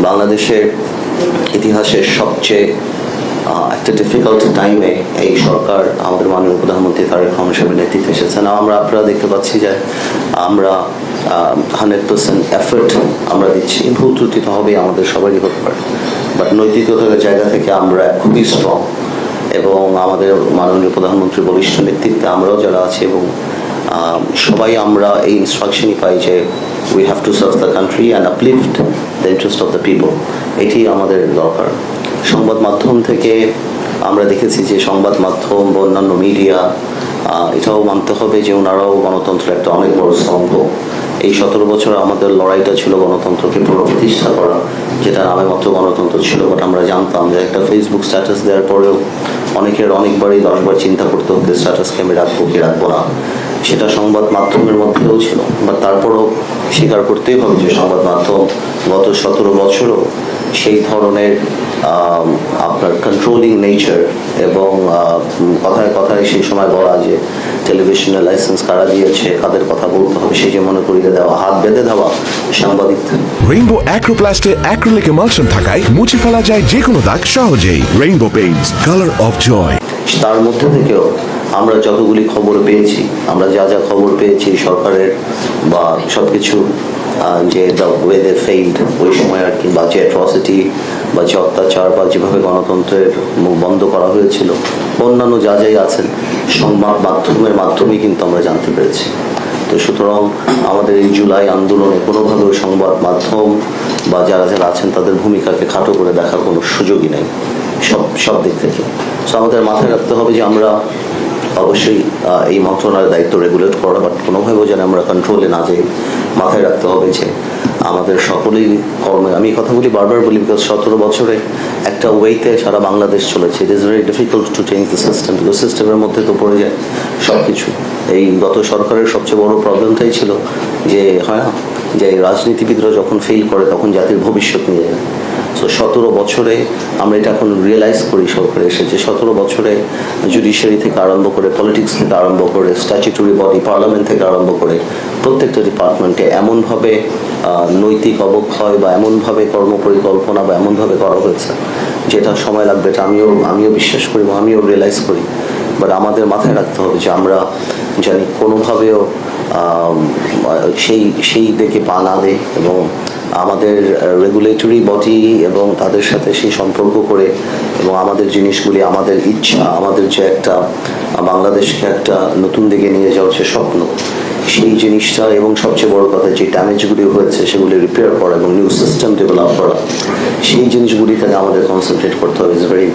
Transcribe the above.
বাংলাদেশের ইতিহাসের সবচেয়ে একটা ডিফিকাল্ট টাইমে এই সরকার আমাদের মাননীয় প্রধানমন্ত্রী তারেক রহমান সাহেবের নেতৃত্বে এসেছেন। আপনারা দেখতে পাচ্ছি যে আমরা 100% এফর্ট আমরা দিচ্ছি। ভুল ত্রুটি তো হবেই, আমাদের সবারই হতে পারে, বাট নৈতিকতার জায়গা থেকে আমরা খুবই স্ট্রং এবং আমাদের মাননীয় প্রধানমন্ত্রীর বলিষ্ঠ নেতৃত্বে আমরাও যারা আছি এবং সবাই আমরা এই ইনস্ট্রাকশনই পাই যে we have to serve the country and uplift the interest of the people. এটি আমাদের দরকার। সংবাদ মাধ্যম থেকে আমরা দেখেছি যে সংবাদ মাধ্যম বা অন্যান্য মিডিয়া এটাও মানতে হবে যে ওনারাও গণতন্ত্রের একটা অনেক বড় স্তম্ভ। এই 17 বছর আমাদের লড়াইটা ছিল গণতন্ত্রকে পুনঃপ্রতিষ্ঠা করা, যেটা নামে মাত্র গণতন্ত্র ছিল। বাট আমরা জানতাম যে একটা ফেসবুক স্ট্যাটাস দেওয়ার পরেও অনেকের অনেকবারই 10 বার চিন্তা করতে হতো স্ট্যাটাসকে আমি রাখবো কি রাখবো না। সেটা সংবাদ মাধ্যমের মধ্যেও ছিল, বাট তারপরেও স্বীকার করতেই হবে যে সংবাদ মাধ্যম গত 17 বছরও সেই ধরনের আপনার কন্ট্রোলিং নেচার এবং কথায় কথায় সেই সময় বলা যে টেলিভিশনের লাইসেন্স কারা দিয়েছে, কাদের কথা বলতে হবে সেই যে মনে করিয়ে দেওয়া, হাত বেঁধে দেওয়া সাংবাদিক। রেইনবো অ্যাক্রোপ্লাস্টে অ্যাক্রিলিক এমালশন থাকায় মুছে ফেলা যায় যে কোনো দাগ সহজেই। Rainbow paints, colour of joy. তার মধ্যে থেকেও আমরা যতগুলি খবর পেয়েছি, আমরা যা যা খবর পেয়েছি সরকারের বা সবকিছু যে দ্য ওয়ে দে ফেইল্ড ওই সময় আর কি, বা যে অ্যাট্রসিটি বা যে অত্যাচার বা যেভাবে গণতন্ত্রের মুখ বন্ধ করা হয়েছিল, অন্যান্য যা যাই আছেন সংবাদ মাধ্যমের মাধ্যমেই কিন্তু আমরা জানতে পেরেছি। তো সুতরাং আমাদের এই জুলাই আন্দোলনে কোনোভাবেও সংবাদ মাধ্যম বা যারা যারা আছেন তাদের ভূমিকাকে খাটো করে দেখার কোনো সুযোগই নেই সব দিক থেকে। তো আমাদের মাথায় রাখতে হবে যে আমরা অবশ্যই এই মন্ত্রণালয়ের দায়িত্ব রেগুলেট করা, বাট কোনোভাবেও যেন আমরা কন্ট্রোলে না যাই। মাথায় রাখতে হবে যে আমাদের সকলেই কর্মে, আমি কথাগুলি বারবার বলি বিকজ 17 বছরে একটা ওয়েতে সারা বাংলাদেশ চলেছে। It is very difficult to change the system, because সিস্টেমের মধ্যে তো পড়ে যায় সব কিছু। এই গত সরকারের সবচেয়ে বড় প্রবলেমটাই ছিল যে হয় না যে রাজনীতিবিদরা যখন ফেল করে তখন জাতির ভবিষ্যৎ নিয়ে যায়। তো 17 বছরে আমরা এটা এখন রিয়েলাইজ করি সরকার এসেছে। 17 বছরে জুডিশিয়ারি থেকে আরম্ভ করে, পলিটিক্স থেকে আরম্ভ করে, স্ট্যাচুটরি বডি পার্লামেন্ট থেকে আরম্ভ করে প্রত্যেকটা ডিপার্টমেন্টে এমনভাবে নৈতিক অবক্ষয় বা এমনভাবে কর্মপরিকল্পনা বা এমনভাবে করা হয়েছে যেটা সময় লাগবে। এটা আমিও বিশ্বাস করি বা আমিও রিয়েলাইজ করি। বাট আমাদের মাথায় রাখতে হবে যে আমরা জানি কোনোভাবেও সেই দিকে পা না দেয় এবং আমাদের রেগুলেটরি বডি এবং তাদের সাথে সেই সম্পর্ক করে এবং আমাদের জিনিসগুলি, আমাদের ইচ্ছা, আমাদের যে একটা বাংলাদেশকে একটা নতুন দিকে নিয়ে যাওয়ার যে স্বপ্ন, সেই জিনিসটা এবং সবচেয়ে বড় কথা যে ড্যামেজগুলি হয়েছে সেগুলি রিপেয়ার করা এবং নিউ সিস্টেম ডেভেলপ করা, সেই জিনিসগুলি থেকে আমাদের কনসেন্ট্রেট করতে হবে। Is very